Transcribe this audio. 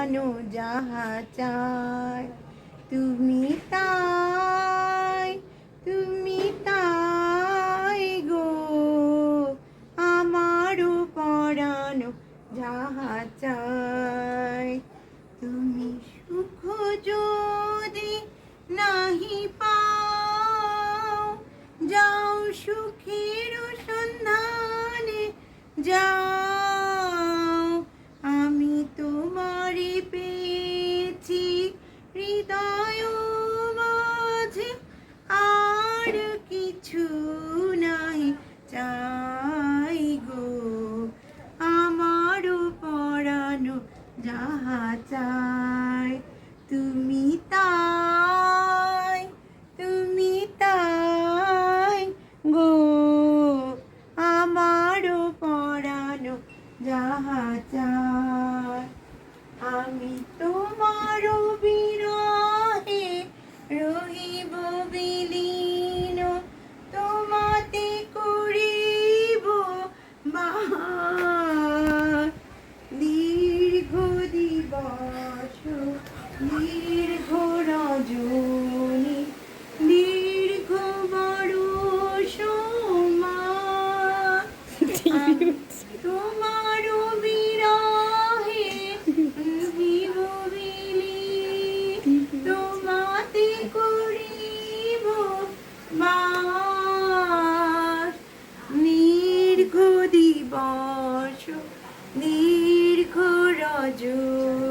পরানো যাহা চায় তুমি তাই, তুমি তাই গো, আমারও পরানো যাহা চায়। তুমি সুখ যদি নাহি পাও, যাও সুখের সন্ধানে যাও। আমি তোমারে পেয়েছি হৃদয় মাঝে, আর কিছু নাই চাই গো, আমারও পরানো যাহা চাই তুমি তাই, তুমি তাই গো, আমারও পরানো যাহা চাই। আমি তোমারও বিরহে রহিব বিলীন, তোমাতে করিব বাস। দীর্ঘ দিবস দীর্ঘ রজনী, দীর্ঘ বরষ মাস, আমি তোমারও বিরহে রহিব বিলীন, তোমাতে করিব বাস। দীর্ঘ দিবস দীর্ঘ রজনী।